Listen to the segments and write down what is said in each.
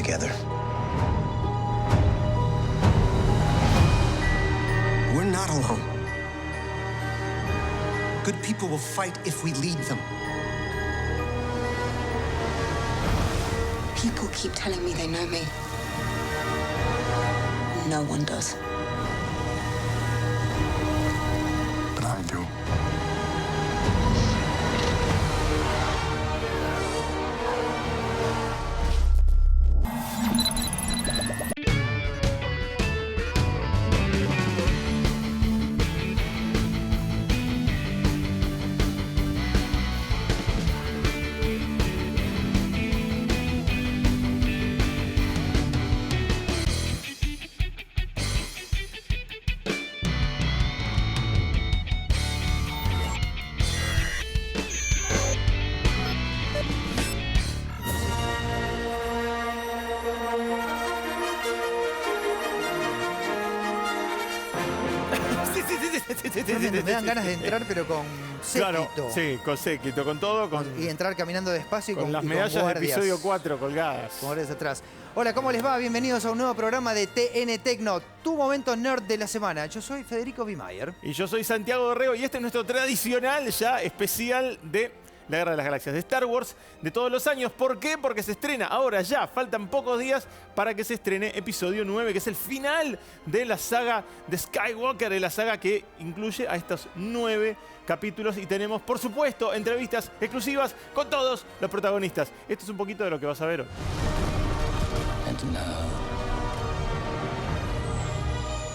together. We're not alone. Good people will fight if we lead them. People keep telling me they know me. No one does. But I do. Me dan ganas de entrar, pero con séquito. Claro, sí, con séquito, con todo. Y entrar caminando despacio y con las y medallas con de guardias, episodio 4 colgadas. con guardias atrás. Hola, ¿cómo les va? Bienvenidos a un nuevo programa de TN Tecno, tu momento nerd de la semana. Yo soy Federico Bimayer. Y yo soy Santiago Dorrego y este es nuestro tradicional ya especial de la Guerra de las Galaxias, de Star Wars, de todos los años. ¿Por qué? Porque se estrena ahora ya, faltan pocos días para que se estrene episodio 9, que es el final de la saga de Skywalker, de la saga que incluye a estos 9 capítulos. Y tenemos, por supuesto, entrevistas exclusivas con todos los protagonistas. Esto es un poquito de lo que vas a ver hoy. And now,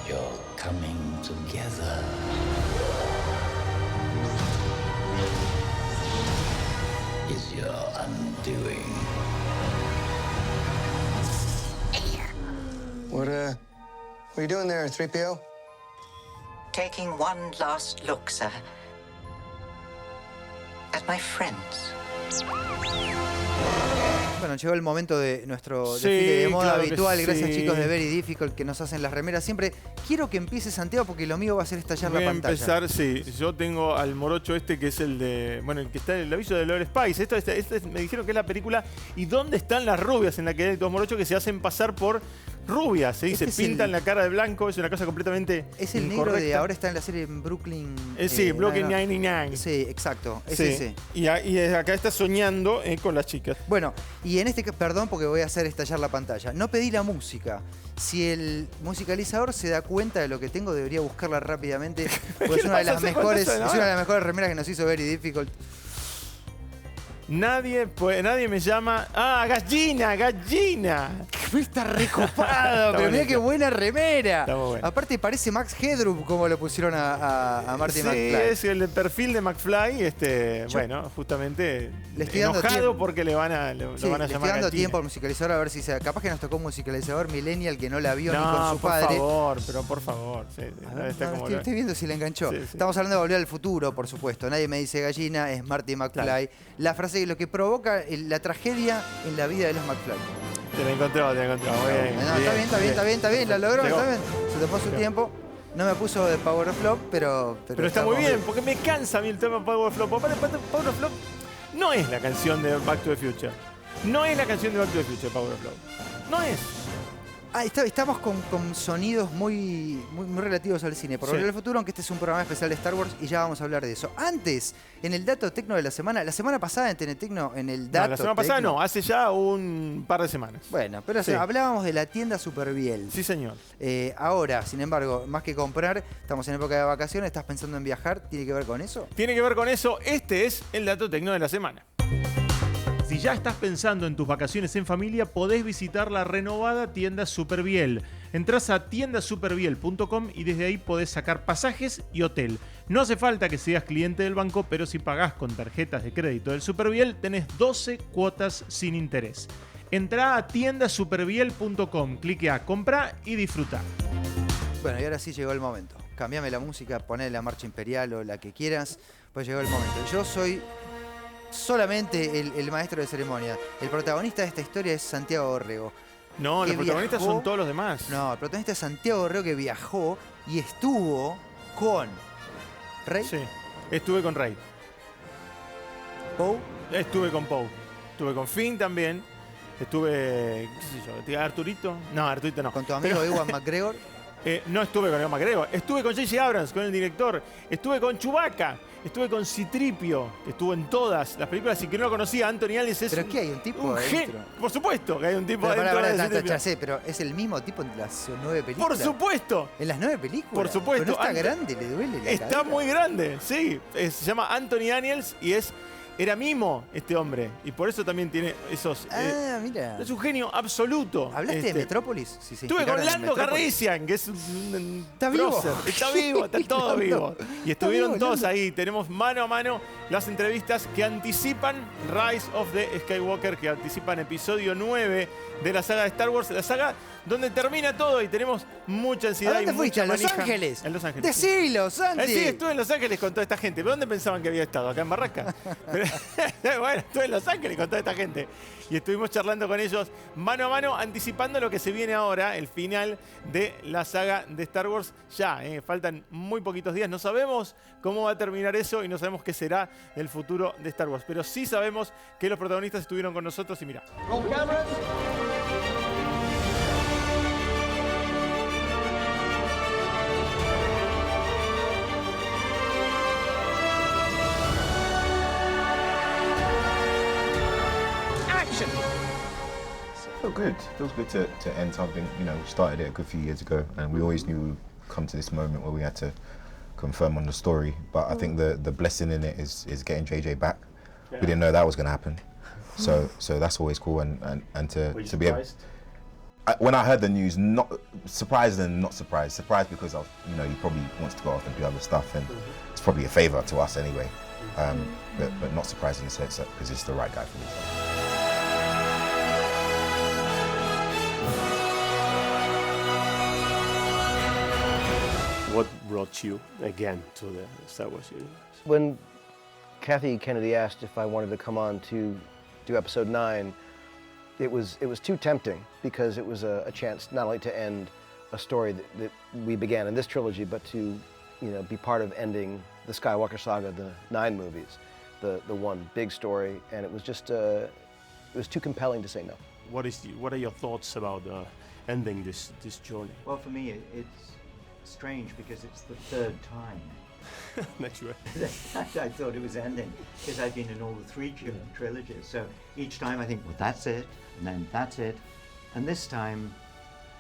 you're coming together. Is your undoing. What are you doing there, 3PO? Taking one last look, sir, at my friends. Bueno, llegó el momento de nuestro Sí, desfile de moda claro que habitual. Gracias, sí. chicos de Very Difficult, que nos hacen las remeras siempre. Quiero que empiece Santiago porque lo mío va a ser estallar Voy la a pantalla. empezar, sí. Yo tengo al morocho este que es el de. Bueno, el que está en el aviso de Lord Spice. Me dijeron que es la película ¿Y dónde están las rubias? En la que hay dos morochos que se hacen pasar por rubias. Se dice, pintan la cara de blanco. Es una cosa completamente. Es el negro de ahora está en la serie en Brooklyn. Sí, Bloque 99. Sí, exacto. Es Sí. ese. Y acá está soñando con las chicas. Bueno, y en este perdón porque voy a hacer estallar la pantalla. No pedí la música. Si el musicalizador se da cuenta de lo que tengo, debería buscarla rápidamente. Porque es una de las mejores remeras que nos hizo Very Difficult. Nadie me llama. ¡Ah, gallina! Está recopado, pero mirá qué buena remera. Está muy bueno. Aparte parece Max Headroom como lo pusieron a Marty Sí, McFly. es el perfil de McFly. Bueno, justamente le estoy dando enojado tiempo. porque lo van a Sí, llamar le estoy dando gallina. tiempo al musicalizador a ver si capaz que nos tocó un musicalizador millennial que no la vio ni con No, su padre. por favor. Sí, A ver, está como estoy viendo si le enganchó. Sí, sí. Estamos hablando de Volver al Futuro, por supuesto. Nadie me dice gallina, es Marty McFly. Claro. La frase lo que provoca la tragedia en la vida de los McFly. Te lo encontró. Muy bien, Está bien, la logró, Llegó. está bien. Se tomó su tiempo. No me puso de Power of Flop, pero Pero está muy bien, porque me cansa a mí el tema Power of Flop. Aparte, Power of Flop no es la canción de Back to the Future. No es la canción de Back to the Future, Power of Flop. No es. Estamos con sonidos muy relativos al cine. Por Sí. Volver al Futuro, aunque este es un programa especial de Star Wars y ya vamos a hablar de eso. Antes, en el Dato Tecno de la semana pasada en TN Tecno, en el Dato No, la semana pasada Tecno. no, hace ya un par de semanas. Bueno, pero Sí. hablábamos de la tienda Superbiel. Sí, señor. Ahora, sin embargo, más que comprar, estamos en época de vacaciones, ¿estás pensando en viajar? ¿Tiene que ver con eso? Tiene que ver con eso. Este es el Dato Tecno de la semana. Si ya estás pensando en tus vacaciones en familia, podés visitar la renovada tienda Superbiel. Entrás a tiendasuperbiel.com y desde ahí podés sacar pasajes y hotel. No hace falta que seas cliente del banco, pero si pagás con tarjetas de crédito del Superbiel, tenés 12 cuotas sin interés. Entrá a tiendasuperbiel.com, clique a comprar y disfruta. Bueno, y ahora sí llegó el momento. Cambiame la música, poné la marcha imperial o la que quieras, pues llegó el momento. Yo soy solamente el maestro de ceremonia. El protagonista de esta historia es Santiago Dorrego. No, que los protagonistas viajó- son todos los demás. No, el protagonista es Santiago Dorrego, que viajó y estuvo con Rey, Sí, estuve con Rey. Poe, Estuve con Poe. Estuve con Finn también. Estuve, qué sé yo, Arturito. No, Arturito no. Con tu amigo Ewan McGregor. No estuve con Ewan McGregor. Estuve con J.J. Abrams, con el director. Estuve con Chewbacca. Estuve con Citripio. Estuvo en todas las películas y que no lo conocía. Anthony Allen es ¿Pero qué hay? ¿Un tipo adentro? Por supuesto que hay un tipo Pero adentro de ya Citripio. sé, pero ¿es el mismo tipo en las 9 películas? Por supuesto. ¿En las 9 películas? Por supuesto. Pero no está grande, le duele la Está cadera. muy grande, sí. Se llama Anthony Daniels y era mimo este hombre. Y por eso también tiene esos... Mira. es un genio absoluto. ¿Hablaste de Metrópolis? Si se Estuve con inspiraron en Lando Metrópolis. Calrissian, que es un ¿Está vivo? prócer. Está vivo, está todo Lando. vivo. Y estuvieron vivo, todos Lando. ahí. Tenemos mano a mano las entrevistas que anticipan Rise of the Skywalker, que anticipan episodio 9 de la saga de Star Wars. La saga donde termina todo y tenemos mucha ansiedad. ¿A dónde y fuiste? mucha ¿A Los manija. Ángeles? En Los Ángeles. sí. Decilo, Santi. Sí, estuve en Los Ángeles con toda esta gente. ¿Pero dónde pensaban que había estado? ¿Acá en Barraca? Bueno, estuve en Los Ángeles con toda esta gente. Y estuvimos charlando con ellos mano a mano, anticipando lo que se viene ahora, el final de la saga de Star Wars. Ya, faltan muy poquitos días. No sabemos cómo va a terminar eso y no sabemos qué será el futuro de Star Wars. Pero sí sabemos que los protagonistas estuvieron con nosotros y mira. Feel good. Feels good to end something. You know, we started it a good few years ago, and we always knew we'd come to this moment where we had to confirm on the story. But I think the blessing in it is getting JJ back. Yeah. We didn't know that was going to happen, so that's always cool. And to be able. When I heard the news, not surprised and not surprised. Surprised because of he probably wants to go off and do other stuff, and it's probably a favour to us anyway. But not surprised in the sense that because it's the right guy for me. What brought you again to the Star Wars universe? When Kathy Kennedy asked if I wanted to come on to do episode 9, it was too tempting because it was a chance not only to end a story that we began in this trilogy, but to be part of ending the Skywalker saga, the 9 movies, the one big story, and it was just it was too compelling to say no. What are your thoughts about ending this journey? Well, for me, it's strange because it's the third time That's right. I thought it was ending, because I've been in all the 3 trilogies. So each time I think, well, that's it, and then that's it, and this time,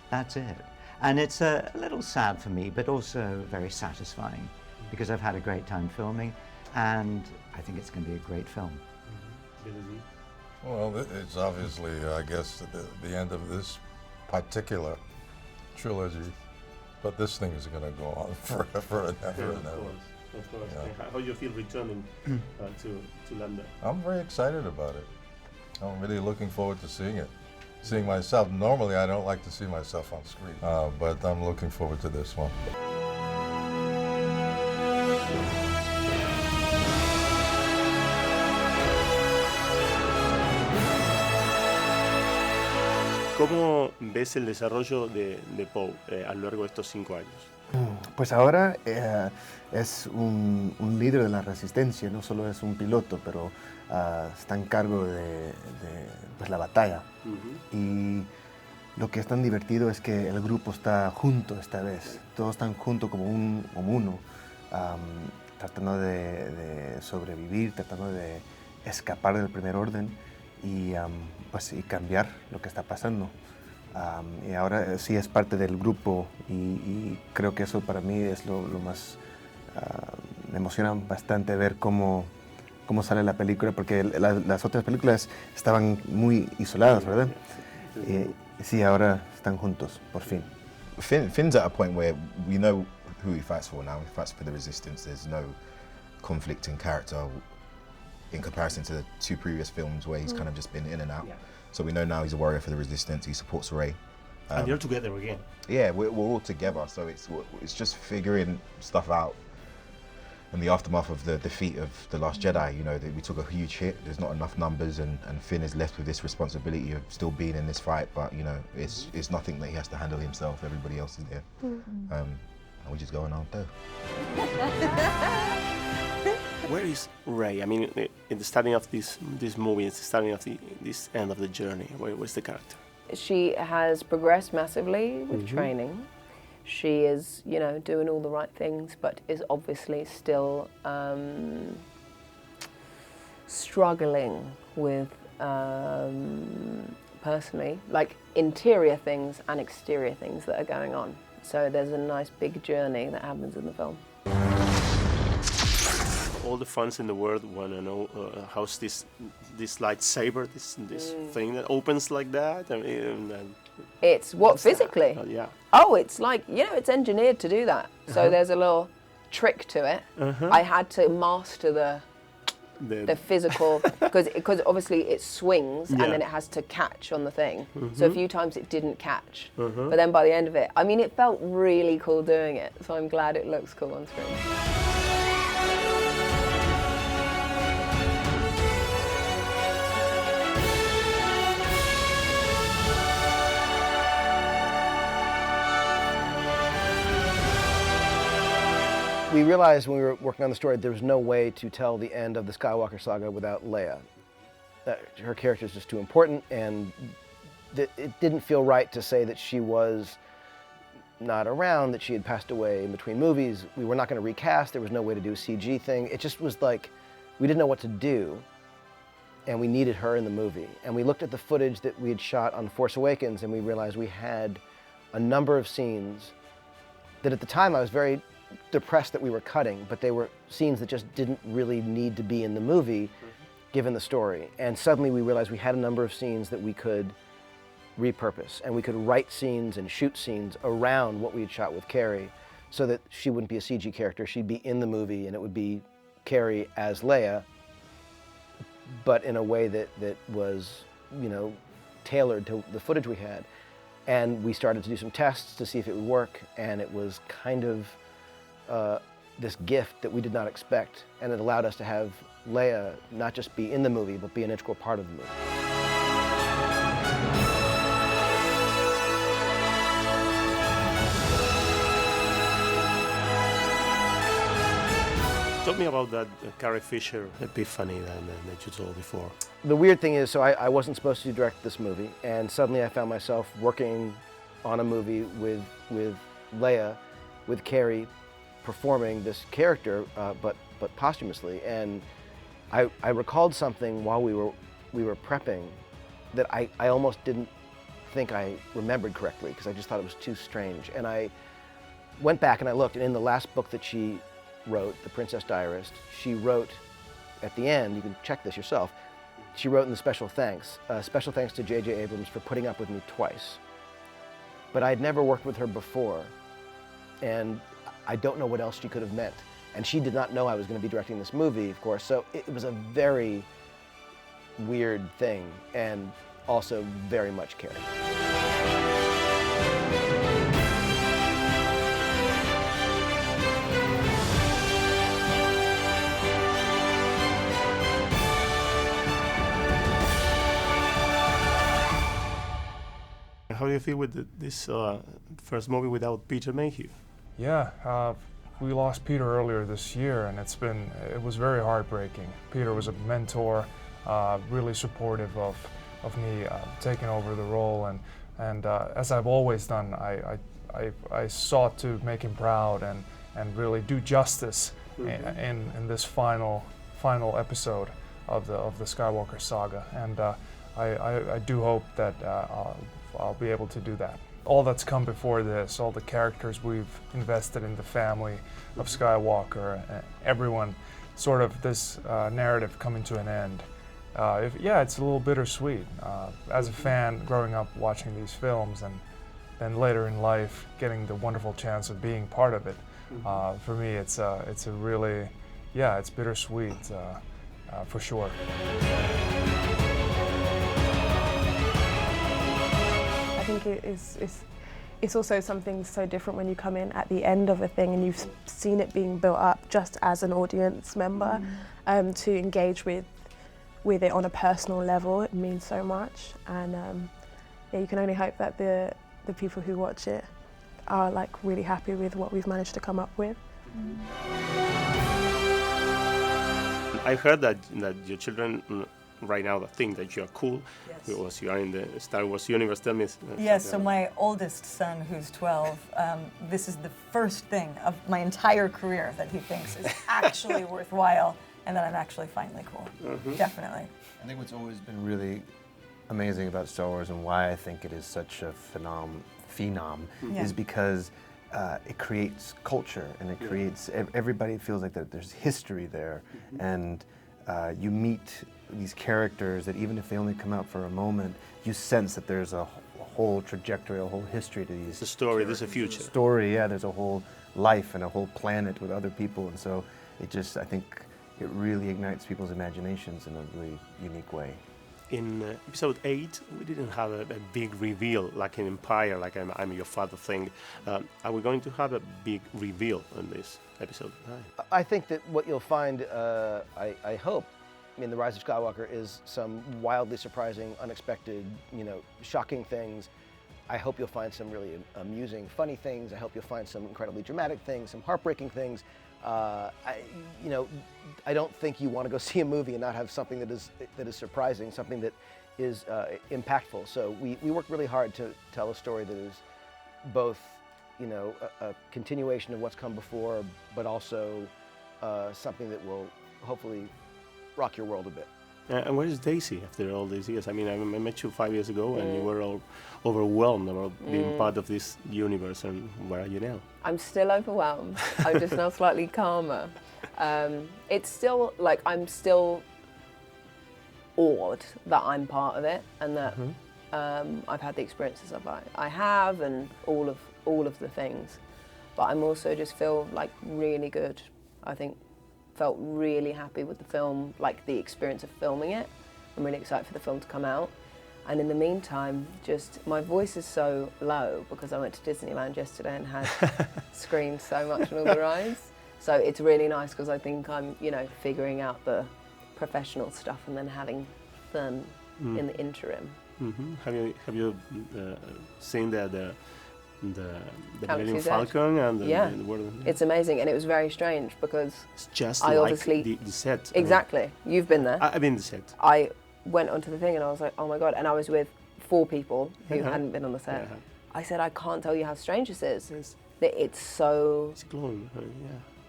that's it. And it's a little sad for me, but also very satisfying, because I've had a great time filming, and I think it's going to be a great film. Well, it's obviously, I guess, the end of this particular trilogy. But this thing is going to go on forever and ever and ever. Of course. Yeah. How do you feel returning to London? I'm very excited about it. I'm really looking forward to seeing it. Seeing myself. Normally, I don't like to see myself on screen, but I'm looking forward to this one. ¿Cómo ves el desarrollo de Poe a lo largo de estos 5 años? Pues ahora es un líder de la resistencia, no solo es un piloto, pero está en cargo de pues, la batalla. Y lo que es tan divertido es que el grupo está junto esta vez, todos están juntos como uno, tratando de sobrevivir, tratando de escapar del primer orden y cambiar lo que está pasando. Y ahora sí es parte del grupo y creo que eso para mí es lo más... me emociona bastante ver cómo sale la película, porque las otras películas estaban muy isoladas, ¿verdad? Sí, ahora están juntos, por fin. Finn's at a point where we know who he fights for now. He fights for the Resistance. There's no conflict in character in comparison to the 2 previous films where he's kind of just been in and out. Yeah. So we know now he's a warrior for the Resistance. He supports Rey. And you're together again. Yeah, we're all together. So it's just figuring stuff out. In the aftermath of the defeat of The Last Jedi, we took a huge hit. There's not enough numbers, and Finn is left with this responsibility of still being in this fight. But it's nothing that he has to handle himself. Everybody else is there, and we're just going on through. Where is Rey? I mean, in the starting of this movie, it's the starting of this end of the journey. Where's the character? She has progressed massively with training. She is, you know, doing all the right things, but is obviously still struggling with, personally, like interior things and exterior things that are going on. So there's a nice big journey that happens in the film. All the fans in the world want to know how's this lightsaber, this thing that opens like that. I mean, it's what physically? Yeah. Oh, it's like, you know, it's engineered to do that. So there's a little trick to it. I had to master the physical, because obviously it swings and then it has to catch on the thing. So a few times it didn't catch, but then by the end of it, I mean, it felt really cool doing it. So I'm glad it looks cool on screen. We realized when we were working on the story there was no way to tell the end of the Skywalker saga without Leia. Her character is just too important, and it didn't feel right to say that she was not around, that she had passed away in between movies. We were not going to recast. There was no way to do a CG thing. It just was like we didn't know what to do, and we needed her in the movie. And we looked at the footage that we had shot on Force Awakens, and we realized we had a number of scenes that at the time I was very depressed that we were cutting, but they were scenes that just didn't really need to be in the movie given the story. And suddenly we realized we had a number of scenes that we could repurpose, and we could write scenes and shoot scenes around what we had shot with Carrie so that she wouldn't be a CG character, she'd be in the movie and it would be Carrie as Leia, but in a way that was, you know, tailored to the footage we had. And we started to do some tests to see if it would work, and it was kind of this gift that we did not expect, and it allowed us to have Leia not just be in the movie, but be an integral part of the movie. Talk me about that Carrie Fisher epiphany that you told before. The weird thing is, so I wasn't supposed to direct this movie, and suddenly I found myself working on a movie with Leia, with Carrie, performing this character, but posthumously. And I recalled something while we were prepping that I almost didn't think I remembered correctly, because I just thought it was too strange. And I went back and I looked, and in the last book that she wrote, The Princess Diarist, she wrote at the end, you can check this yourself, she wrote in the special thanks to J.J. Abrams for putting up with me twice. But I'd never worked with her before, and I don't know what else she could have meant. And she did not know I was going to be directing this movie, of course, so it was a very weird thing, and also very much Carrie. How do you feel with this first movie without Peter Mayhew? Yeah, we lost Peter earlier this year, and it was very heartbreaking. Peter was a mentor, really supportive of me taking over the role, and as I've always done, I sought to make him proud and really do justice in this final episode of the Skywalker saga, and I do hope that I'll be able to do that. All that's come before this, all the characters we've invested in the family of Skywalker, everyone, sort of this narrative coming to an end. It's a little bittersweet. As a fan, growing up watching these films, and then later in life getting the wonderful chance of being part of it, for me it's a really, it's bittersweet for sure. I think it's also something so different when you come in at the end of a thing and you've seen it being built up just as an audience member, to engage with it on a personal level. It means so much, and you can only hope that the people who watch it are like really happy with what we've managed to come up with. I heard that your children right now think that you are cool Yes. because you are in the Star Wars universe. Tell me. Yes, so my oldest son, who's 12, this is the first thing of my entire career that he thinks is actually worthwhile and that I'm actually finally cool. Definitely. I think what's always been really amazing about Star Wars and why I think it is such a phenom Yeah. is because it creates culture and it creates, everybody feels like that there's history there, and you meet these characters that even if they only come out for a moment, you sense that there's a whole trajectory, a whole history to these. The story, there's a future. Story, yeah, there's a whole life and a whole planet with other people, and so it just, I think it really ignites people's imaginations in a really unique way. In episode 8, we didn't have a big reveal like in Empire, like I'm your father thing. Are we going to have a big reveal in this episode 9? I think that what you'll find, I hope, in The Rise of Skywalker is some wildly surprising, unexpected, shocking things. I hope you'll find some really amusing, funny things. I hope you'll find some incredibly dramatic things, some heartbreaking things. I don't think you want to go see a movie and not have something that is surprising, something that is impactful. So we worked really hard to tell a story that is both, a continuation of what's come before, but also something that will hopefully rock your world a bit. And where is Daisy after all these years? I mean, I met you 5 years ago and you were all overwhelmed about being part of this universe, and where are you now? I'm still overwhelmed. I'm just now slightly calmer. It's still, I'm still awed that I'm part of it and that I've had the experiences I have and all of the things. But I'm also just feel really good. I think felt really happy with the film, the experience of filming it. I'm really excited for the film to come out. And in the meantime, just my voice is so low because I went to Disneyland yesterday and had screamed so much on all the rides. So it's really nice because I think I'm, figuring out the professional stuff and then having fun in the interim. Have you seen the Millennium Galaxy's Falcon and the world? It's amazing, and it was very strange because it's just I like obviously the set. Exactly, you've been there. I've been the set. I went onto the thing and I was like, oh my god, and I was with 4 people who hadn't been on the set. I said, I can't tell you how strange this is. It's so. It's glowing.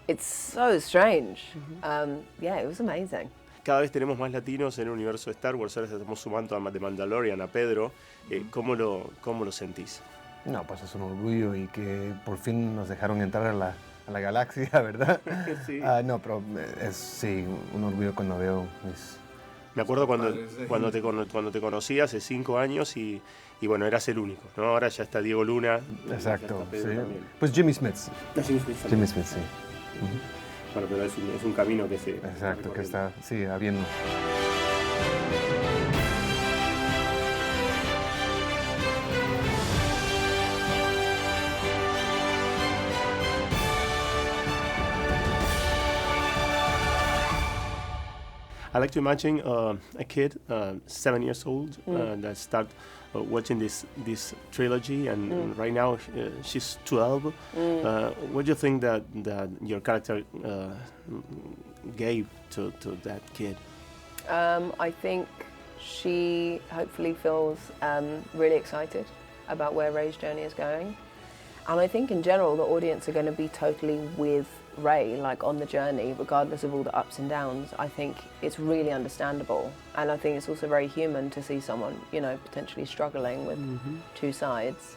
It's so strange. It was amazing. Cada vez tenemos más latinos en el universo de Star Wars. Ahora estamos sumando a The Mandalorian, a Pedro. ¿Cómo lo sentís? No, pues es un orgullo y que por fin nos dejaron entrar a la galaxia, ¿verdad? Sí. No, pero es sí, un orgullo cuando veo Me acuerdo cuando te conocí hace 5 años y bueno, eras el único, ¿no? Ahora ya está Diego Luna. Exacto, sí. Pues Jimmy Smith. Jimmy Smith, sí. Bueno, pero es un camino que se... Exacto, que está, sí, habiendo. I like to imagine a kid, 7 years old, that start watching this trilogy, and right now she's 12. What do you think that your character gave to that kid? I think she hopefully feels really excited about where Rey's journey is going. And I think in general the audience are going to be totally with Rey, on the journey, regardless of all the ups and downs. I think it's really understandable, and I think it's also very human to see someone, potentially struggling with 2 sides.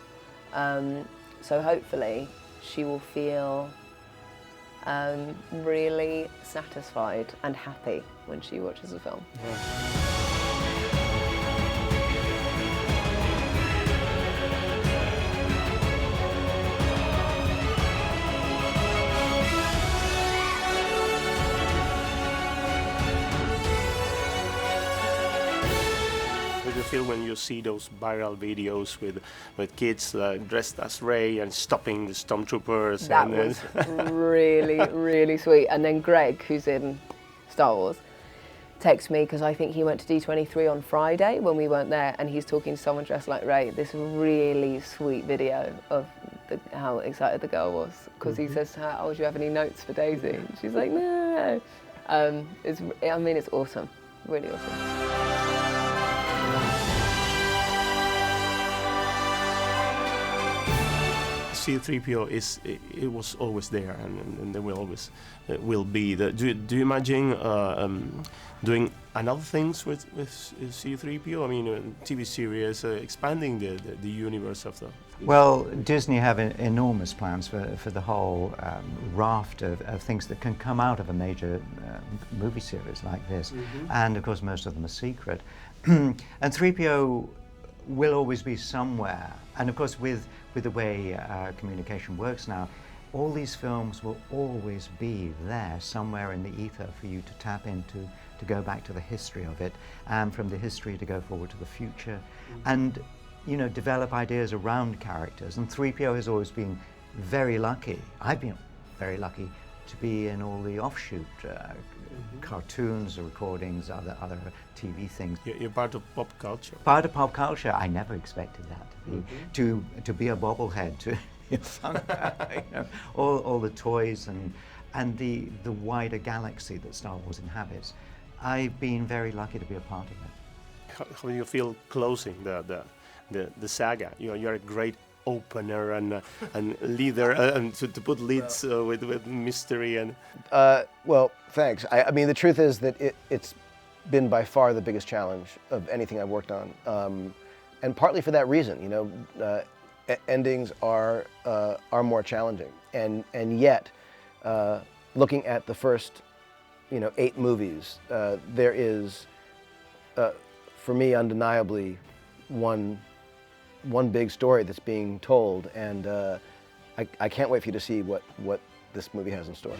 So hopefully she will feel really satisfied and happy when she watches the film. Feel when you see those viral videos with kids dressed as Rey and stopping the stormtroopers? That was really, really sweet. And then Greg, who's in Star Wars, texted me because I think he went to D23 on Friday when we weren't there, and he's talking to someone dressed like Rey. This really sweet video of how excited the girl was because he says to her, "Oh, do you have any notes for Daisy?" And she's like, "No." It's awesome, really awesome. C-3PO it was always there, and there will always will be. Do you imagine doing another things with C-3PO? I mean, TV series, expanding the universe of the. Well, Disney have enormous plans for the whole raft of things that can come out of a major movie series like this, and of course most of them are secret. And 3PO will always be somewhere, and of course with the way communication works now, all these films will always be there somewhere in the ether for you to tap into, to go back to the history of it, and from the history to go forward to the future, and develop ideas around characters. And 3PO has always been very lucky. I've been very lucky to be in all the offshoot cartoons, recordings, other TV things. You're part of pop culture. Part of pop culture. I never expected that to be a bobblehead, all the toys and the wider galaxy that Star Wars inhabits. I've been very lucky to be a part of it. How do you feel closing the saga? You're a great opener and leader, and to put leads with mystery and. Well, thanks. I mean, the truth is that it's been by far the biggest challenge of anything I've worked on, and partly for that reason. Endings are more challenging, and yet, looking at the first, 8 movies, there is, for me, undeniably, one big story that's being told, and I can't wait for you to see what this movie has in store.